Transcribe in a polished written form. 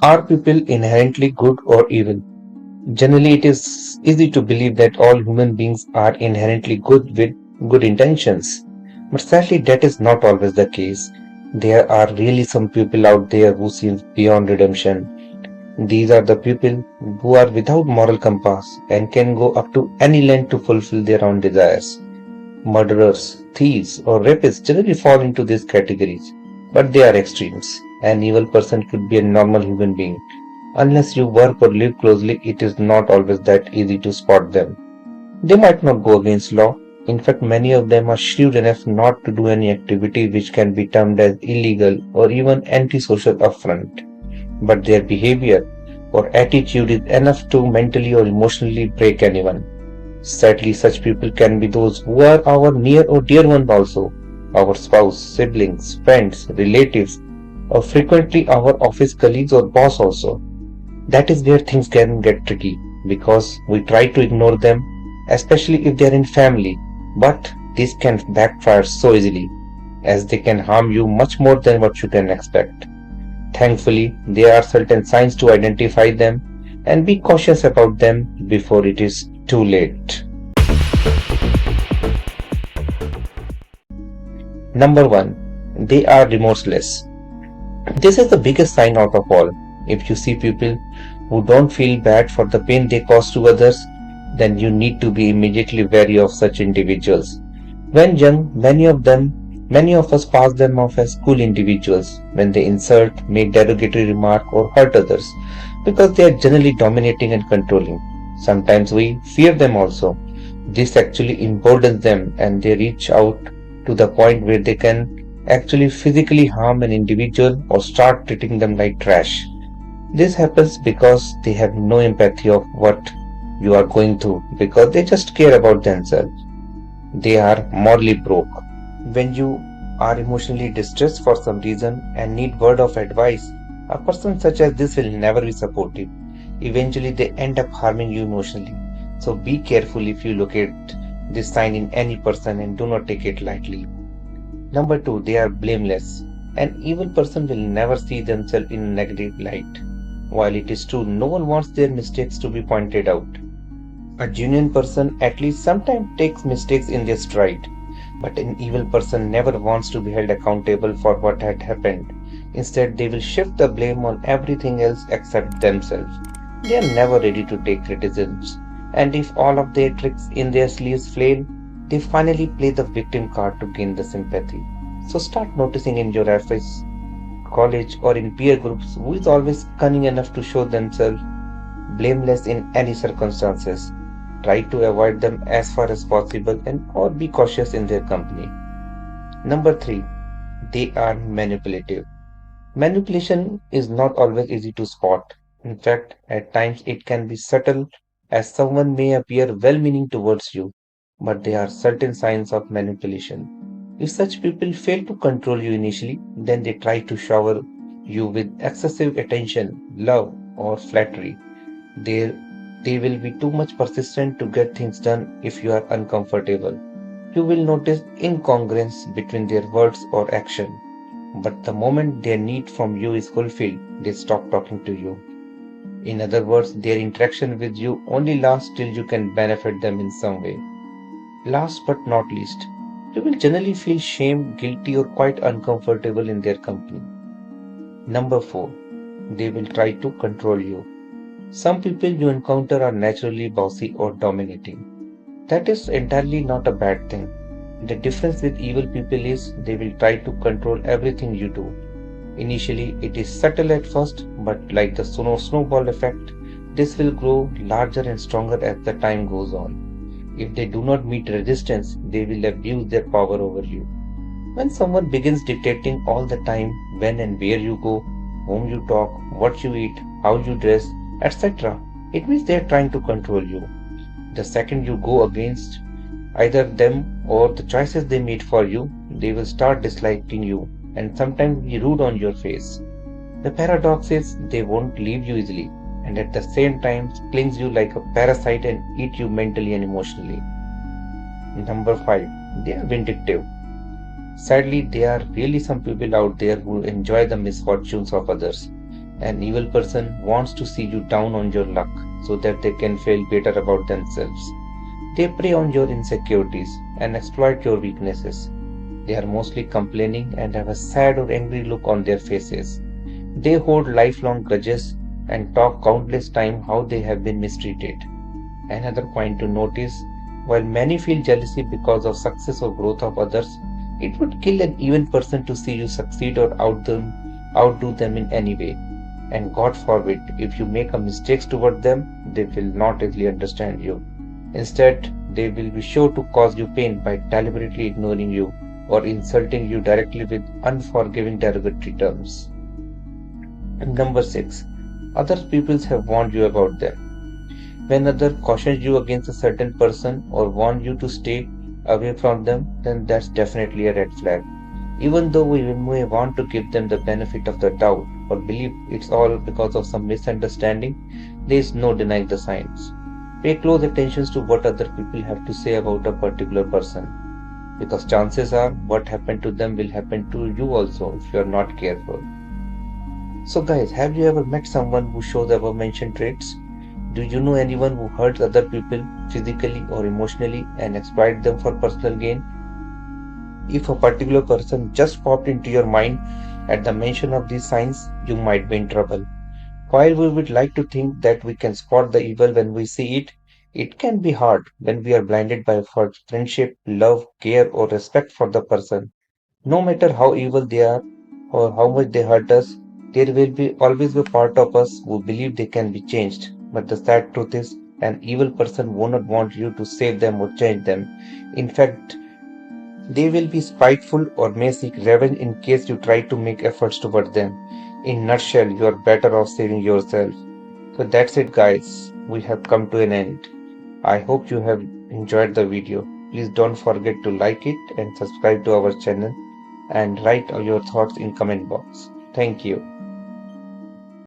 Are people inherently good or evil? Generally, it is easy to believe that all human beings are inherently good with good intentions. But sadly, that is not always the case. There are really some people out there who seem beyond redemption. These are the people who are without moral compass and can go up to any length to fulfill their own desires. Murderers, thieves, or rapists generally fall into these categories, but they are extremes. An evil person could be a normal human being. Unless you work or live closely, it is not always that easy to spot them. They might not go against law. In fact, many of them are shrewd enough not to do any activity which can be termed as illegal or even antisocial upfront. But their behavior or attitude is enough to mentally or emotionally break anyone. Sadly, such people can be those who are our near or dear ones also, our spouse, siblings, friends, relatives, or frequently our office colleagues or boss also. That is where things can get tricky because we try to ignore them, especially if they are in family. But this can backfire so easily, as they can harm you much more than what you can expect. Thankfully, there are certain signs to identify them and be cautious about them before it is too late. Number 1. They are remorseless. This is the biggest sign out of all. If you see people who don't feel bad for the pain they cause to others, then you need to be immediately wary of such individuals. When young, many of us pass them off as cool individuals when they insult, make derogatory remark or hurt others because they are generally dominating and controlling. Sometimes we fear them also. This actually emboldens them and they reach out to the point where they can actually physically harm an individual or start treating them like trash. This happens because they have no empathy of what you are going through because they just care about themselves. They are morally broke. When you are emotionally distressed for some reason and need word of advice, a person such as this will never be supportive. Eventually they end up harming you emotionally. So be careful if you locate this sign in any person and do not take it lightly. Number 2, they are blameless. An evil person will never see themselves in a negative light. While it is true no one wants their mistakes to be pointed out, a genuine person at least sometimes takes mistakes in their stride. But an evil person never wants to be held accountable for what had happened. Instead, they will shift the blame on everything else except themselves. They are never ready to take criticisms. And if all of their tricks in their sleeves fail, they finally play the victim card to gain the sympathy. So start noticing in your office, college, or in peer groups who is always cunning enough to show themselves blameless in any circumstances. Try to avoid them as far as possible and or be cautious in their company. Number 3. They are manipulative. Manipulation is not always easy to spot. In fact, at times it can be subtle as someone may appear well-meaning towards you, but there are certain signs of manipulation. If such people fail to control you initially, then they try to shower you with excessive attention, love, or flattery. They, they will be too much persistent to get things done if you are uncomfortable. You will notice incongruence between their words or action. But the moment their need from you is fulfilled, they stop talking to you. In other words, their interaction with you only lasts till you can benefit them in some way. Last but not least, you will generally feel shame, guilty, or quite uncomfortable in their company. Number 4. They will try to control you. Some people you encounter are naturally bossy or dominating. That is entirely not a bad thing. The difference with evil people is they will try to control everything you do. Initially, it is subtle at first, but like the snowball effect, this will grow larger and stronger as the time goes on. If they do not meet resistance, they will abuse their power over you. When someone begins dictating all the time when and where you go, whom you talk, what you eat, how you dress, etc., it means they are trying to control you. The second you go against either them or the choices they made for you, they will start disliking you and sometimes be rude on your face. The paradox is they won't leave you easily and at the same time clings you like a parasite and eat you mentally and emotionally. Number 5. They are vindictive. Sadly, there are really some people out there who enjoy the misfortunes of others. An evil person wants to see you down on your luck so that they can feel better about themselves. They prey on your insecurities and exploit your weaknesses. They are mostly complaining and have a sad or angry look on their faces. They hold lifelong grudges and talk countless times how they have been mistreated. Another point to notice, while many feel jealousy because of success or growth of others, it would kill an even person to see you succeed or outdo them in any way. And God forbid, if you make a mistakes toward them, they will not easily understand you. Instead, they will be sure to cause you pain by deliberately ignoring you or insulting you directly with unforgiving derogatory terms. Number 6. Other peoples have warned you about them. When others cautions you against a certain person or warn you to stay away from them, then that's definitely a red flag. Even though we may want to give them the benefit of the doubt or believe it's all because of some misunderstanding, there is no denying the signs. Pay close attention to what other people have to say about a particular person, because chances are what happened to them will happen to you also if you are not careful. So, guys, have you ever met someone who shows above mentioned traits? Do you know anyone who hurts other people physically or emotionally and exploits them for personal gain? If a particular person just popped into your mind at the mention of these signs, you might be in trouble. While we would like to think that we can spot the evil when we see it, it can be hard when we are blinded by friendship, love, care, or respect for the person. No matter how evil they are or how much they hurt us, there will be always be part of us who believe they can be changed. But the sad truth is, an evil person will not want you to save them or change them. In fact, they will be spiteful or may seek revenge in case you try to make efforts toward them. In nutshell, you are better off saving yourself. So that's it, guys. We have come to an end. I hope you have enjoyed the video. Please don't forget to like it and subscribe to our channel and write your thoughts in comment box. Thank you.